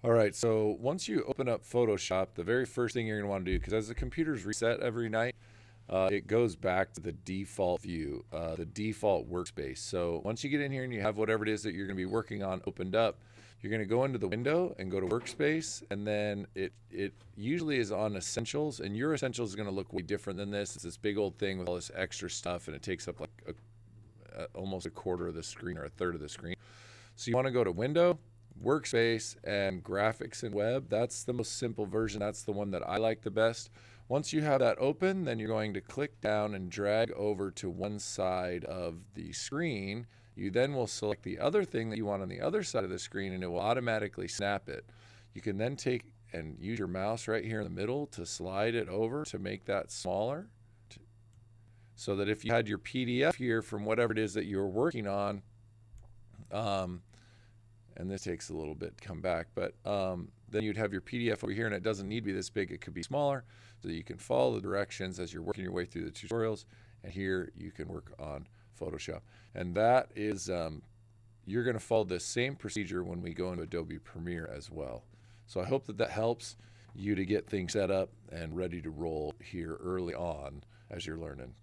All right, so once you open up Photoshop, the very first thing you're going to want to do, because as the computer's reset every night, it goes back to the default view, the default workspace. So once you get in here and you have whatever it is that you're going to be working on opened up, you're going to go into the window and go to Workspace, and then it usually is on Essentials, and your Essentials is going to look way different than this. It's this big old thing with all this extra stuff, and it takes up like almost a quarter of the screen or a third of the screen. So you want to go to Window, Workspace, and Graphics and Web. That's the most simple version. That's the one that I like the best. Once you have that open, then you're going to click down and drag over to one side of the screen. You then will select the other thing that you want on the other side of the screen, and it will automatically snap it. You can then take and use your mouse right here in the middle to slide it over to make that smaller, so that if you had your PDF here from whatever it is that you're working on, and this takes a little bit to come back, but then you'd have your PDF over here, and it doesn't need to be this big. It could be smaller, so that you can follow the directions as you're working your way through the tutorials, and here you can work on Photoshop. And that is, you're going to follow the same procedure when we go into Adobe Premiere as well. So I hope that that helps you to get things set up and ready to roll here early on as you're learning.